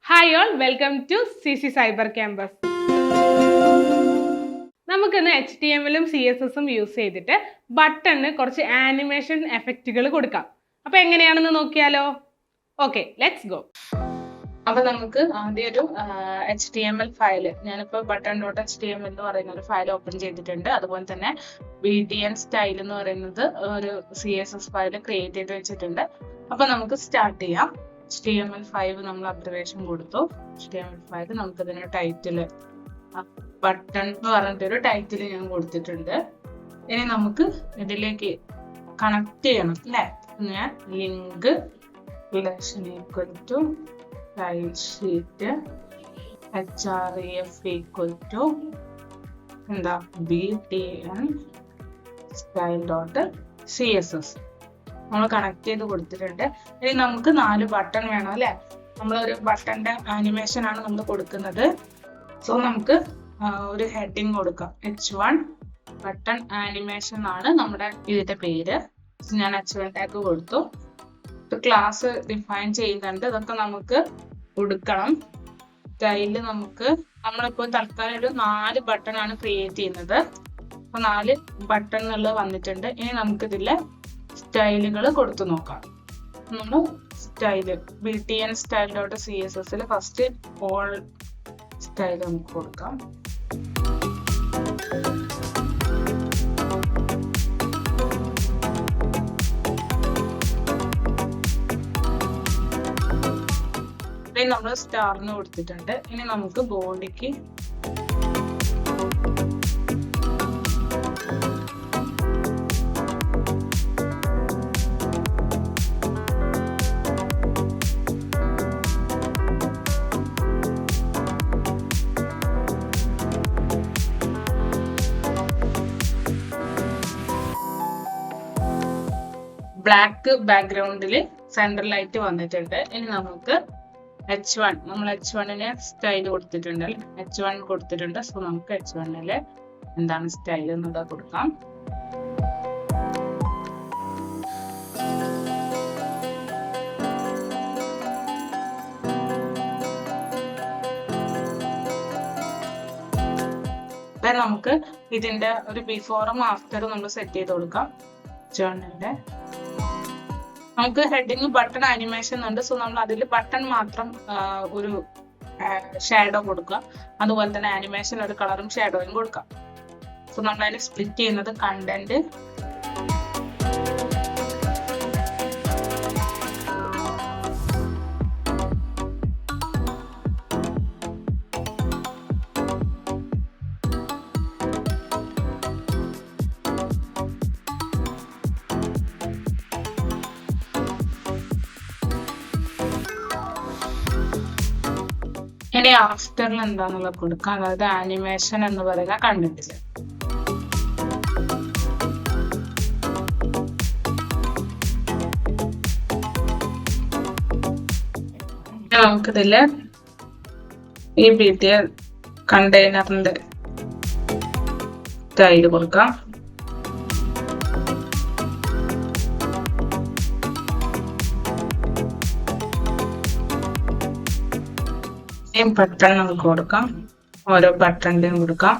Hi all, welcome to CC cyber campus. നമുക്കിന്ന് HTML-ഉം CSS-ഉം use ചെയ്തിട്ട് ബട്ടണിന് കുറച്ച് ആനിമേഷൻ എഫക്റ്റുകൾ കൊടുക്കാം. അപ്പോൾ എങ്ങനെയാണെന്ന് നോക്കിയാലോ? Okay, let's go. അപ്പോൾ നമുക്ക് ആദ്യം ഒരു HTML ഫയൽ, ഞാനിപ്പോൾ button.html എന്ന് പറയുന്ന ഒരു ഫയൽ ഓപ്പൺ ചെയ്തിട്ടുണ്ട്. അതുപോലെ തന്നെ BTN സ്റ്റൈൽ എന്ന് പറയുന്നത് ഒരു CSS ഫയൽ ക്രിയേറ്റ് ചെയ്ത് വെച്ചിട്ടുണ്ട്. അപ്പോൾ നമുക്ക് സ്റ്റാർട്ട് ചെയ്യാം. HTML5 നമ്മൾ അബ്രിവേഷൻ കൊടുത്തു. HTML5 നമുക്ക് ഇതിന് ടൈറ്റിൽ ബട്ടൺ എന്ന് പറഞ്ഞിട്ടൊരു ടൈറ്റിൽ ഞാൻ കൊടുത്തിട്ടുണ്ട്. ഇനി നമുക്ക് ഇതിലേക്ക് കണക്ട് ചെയ്യണം അല്ലേ? ഞാൻ link relation equal to style sheet href equal to എന്താ btn style.css നമ്മൾ കണക്ട് ചെയ്ത് കൊടുത്തിട്ടുണ്ട്. ഇനി നമുക്ക് 4 ബട്ടൺ വേണം അല്ലേ? നമ്മളൊരു ബട്ടന്റെ ആനിമേഷൻ ആണ് നമ്മൾ കൊടുക്കുന്നത്. സോ നമുക്ക് ഒരു ഹെഡിങ് കൊടുക്കാം. H1 ബട്ടൺ ആനിമേഷൻ ആണ് നമ്മുടെ ഇതിന്റെ പേര്. ഞാൻ H1 ടാഗ് കൊടുത്തു. ക്ലാസ് ഡിഫൈൻ ചെയ്യുന്നുണ്ട്. ഇതൊക്കെ നമുക്ക് കൊടുക്കണം. സ്റ്റൈല് നമ്മളിപ്പോൾ തൽക്കാലം ഒരു 4 ബട്ടൺ ആണ് ക്രിയേറ്റ് ചെയ്യുന്നത്. അപ്പൊ 4 ബട്ടൺ എന്നുള്ളത് വന്നിട്ടുണ്ട്. ഇനി നമുക്കിതിലെ സ്റ്റൈലുകൾ കൊടുത്തു നോക്കാം. നമ്മൾ style BTN style.css first all style നമുക്ക് കൊടുക്കാം. നമ്മൾ സ്റ്റാറിന് കൊടുത്തിട്ടുണ്ട്. ഇനി നമുക്ക് ബോഡിക്ക് ബ്ലാക്ക് ബാക്ക്ഗ്രൗണ്ടിൽ സെൻട്രൽ ലൈറ്റ് വന്നിട്ടുണ്ട്. ഇനി നമുക്ക് H1 നമ്മൾ H1-ന് സ്റ്റൈൽ കൊടുത്തിട്ടുണ്ട്. H1 കൊടുത്തിട്ടുണ്ട്. സോ നമുക്ക് H1-ല് എന്താണ് സ്റ്റൈൽ എന്നുള്ളത് കൊടുക്കാം. നമുക്ക് ഇതിന്റെ ഒരു ബിഫോറും ആഫ്റ്ററും നമ്മൾ സെറ്റ് ചെയ്ത് കൊടുക്കാം. H1-ന്റെ നമുക്ക് ഹെഡിങ് ബട്ടൺ ആനിമേഷൻ ഉണ്ട്. സോ നമ്മൾ അതിൽ ബട്ടൺ മാത്രം ഒരു ഷാഡോ കൊടുക്കുക. അതുപോലെ തന്നെ ആനിമേഷൻ ഒരു കളറും ഷാഡോയും കൊടുക്കാം. സോ നമ്മൾ അതിന് സ്പ്ലിറ്റ് ചെയ്യുന്നത് കണ്ടന്റ് ഇനി ആഫ്റ്ററിൽ എന്താന്നുള്ളത് കൊടുക്കാം. അതായത് ആനിമേഷൻ എന്ന് പറയുന്ന കണ്ടന്റില് നമുക്കിതില് ഈ BTN കണ്ടെയ്നറിന്റെ സ്റ്റൈല് കൊടുക്കാം. ബട്ടൺ നമുക്ക് കൊടുക്കാം. ഓരോ ബട്ടണിന്റെയും കൊടുക്കാം.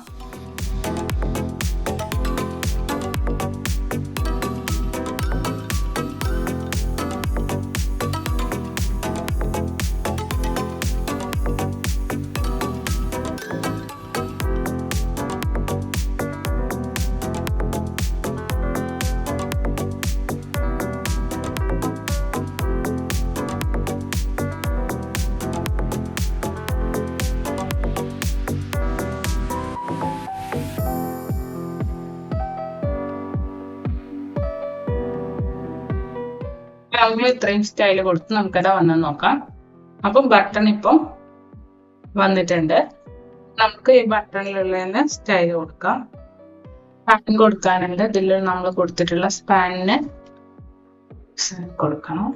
നമ്മൾ ഇത്രയും സ്റ്റൈല് കൊടുത്ത് നമുക്കത് വന്ന് നോക്കാം. അപ്പം ബട്ടൺ ഇപ്പം വന്നിട്ടുണ്ട്. നമുക്ക് ഈ ബട്ടണിലുള്ള സ്റ്റൈല് കൊടുക്കാം. സ്പാൻ കൊടുക്കാനുണ്ട്. ഇതിൽ നമ്മൾ കൊടുത്തിട്ടുള്ള സ്പാനിന് കൊടുക്കണം.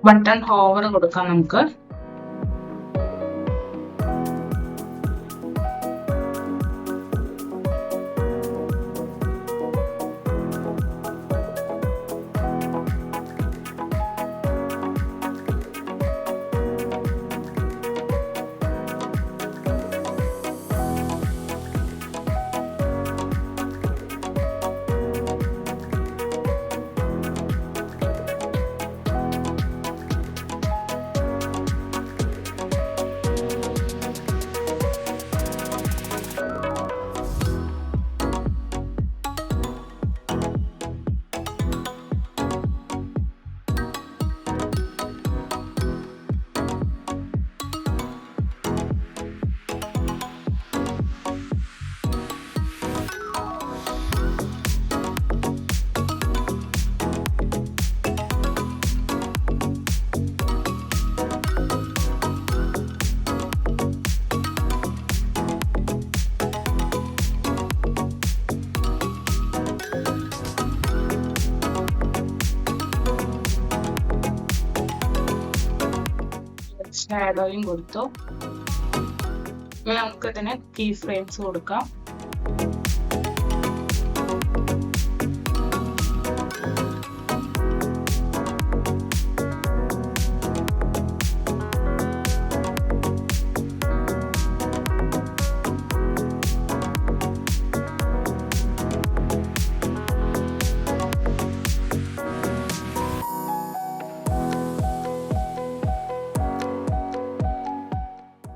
ബട്ടൺ ഹോവർ കൊടുക്കാം നമുക്ക്. ഷാഡോയും കൊടുത്തു. നമുക്ക് ഇതിന് കീ ഫ്രെയിംസ് കൊടുക്കാം.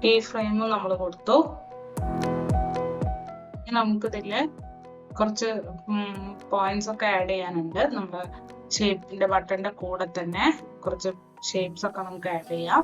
കീ ഫ്രെയിമും നമ്മൾ കൊടുത്തു. നമുക്ക് ഇതില് കുറച്ച് പോയിന്റ്സ് ഒക്കെ ആഡ് ചെയ്യാനുണ്ട്. നമ്മുടെ ഷേപ്പിന്റെ ബട്ടന്റെ കൂടെ തന്നെ കുറച്ച് ഷേപ്സ് ഒക്കെ നമുക്ക് ആഡ് ചെയ്യാം.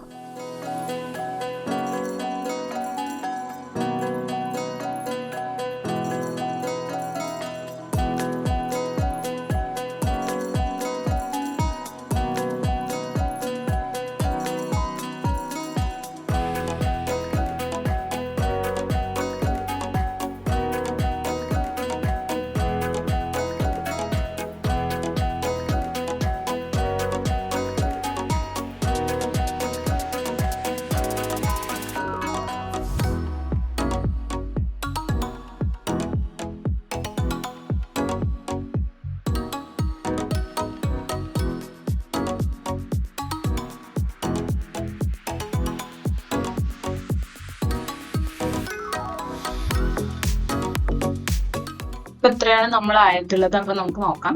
ഇപ്പൊ ഇത്രയാണ് നമ്മൾ ആയിട്ടുള്ളത്. അപ്പൊ നമുക്ക് നോക്കാം.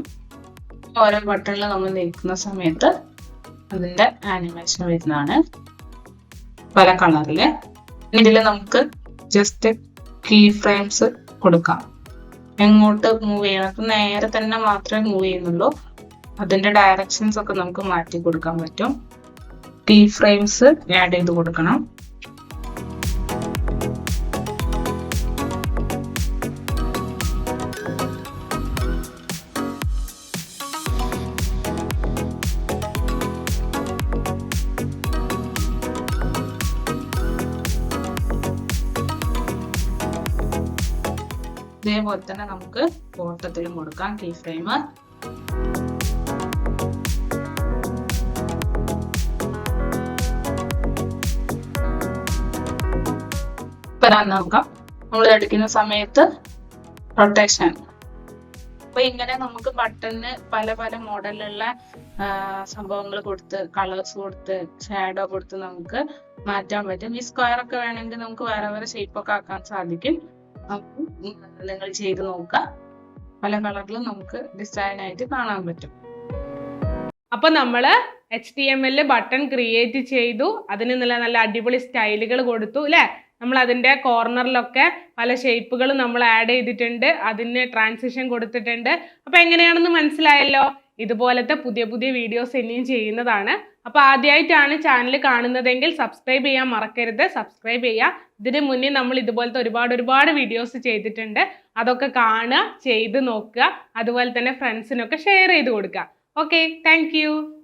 ഓരോ ബട്ടണിൽ നമ്മൾ നീക്കുന്ന സമയത്ത് അതിന്റെ ആനിമേഷൻ വരുന്നതാണ് പല കളറില്. ഇതില് നമുക്ക് ജസ്റ്റ് കീ ഫ്രെയിംസ് കൊടുക്കാം. എങ്ങോട്ട് മൂവ് ചെയ്യണം, നേരെ തന്നെ മാത്രമേ മൂവ് ചെയ്യുന്നുള്ളൂ. അതിന്റെ ഡയറക്ഷൻസ് ഒക്കെ നമുക്ക് മാറ്റി കൊടുക്കാൻ പറ്റും. കീ ഫ്രെയിംസ് ആഡ് ചെയ്ത് കൊടുക്കണം. ഇതേപോലെ തന്നെ നമുക്ക് ബോട്ടത്തിലും കൊടുക്കാം കീ ഫ്രെയിം. നോക്കാം. നമ്മൾ എടുക്കുന്ന സമയത്ത് റൊട്ടേഷൻ. അപ്പൊ ഇങ്ങനെ നമുക്ക് ബട്ടണിന് പല പല മോഡലിലുള്ള സംഭവങ്ങൾ കൊടുത്ത്, കളേഴ്സ് കൊടുത്ത്, ഷാഡോ കൊടുത്ത് നമുക്ക് മാറ്റാൻ പറ്റും. ഈ സ്ക്വയർ ഒക്കെ വേണമെങ്കിൽ നമുക്ക് വേറെ വേറെ ഷേപ്പ് ഒക്കെ ആക്കാൻ സാധിക്കും. നിങ്ങൾ ചെയ്ത് നോക്കുക. പല കളറിലും നമുക്ക് ഡിസൈൻ ആയിട്ട് കാണാൻ പറ്റും. അപ്പൊ നമ്മള് HTML ബട്ടൺ ക്രിയേറ്റ് ചെയ്തു. അതിന് നല്ല അടിപൊളി സ്റ്റൈലുകൾ കൊടുത്തു അല്ലെ. നമ്മൾ അതിന്റെ കോർണറിലൊക്കെ പല ഷേപ്പുകൾ നമ്മൾ ആഡ് ചെയ്തിട്ടുണ്ട്. അതിന് ട്രാൻസിഷൻ കൊടുത്തിട്ടുണ്ട്. അപ്പൊ എങ്ങനെയാണെന്ന് മനസ്സിലായല്ലോ. ഇതുപോലത്തെ പുതിയ പുതിയ വീഡിയോസ് ഇനിയും ചെയ്യുന്നതാണ്. അപ്പൊ ആദ്യമായിട്ടാണ് ചാനൽ കാണുന്നതെങ്കിൽ സബ്സ്ക്രൈബ് ചെയ്യാൻ മറക്കരുത്. സബ്സ്ക്രൈബ് ചെയ്യുക. ഇതിന് മുന്നേ നമ്മൾ ഇതുപോലത്തെ ഒരുപാട് വീഡിയോസ് ചെയ്തിട്ടുണ്ട്. അതൊക്കെ കാണുക, ചെയ്ത് നോക്കുക. അതുപോലെ തന്നെ ഫ്രണ്ട്സിനൊക്കെ ഷെയർ ചെയ്ത് കൊടുക്കുക. Okay, thank you.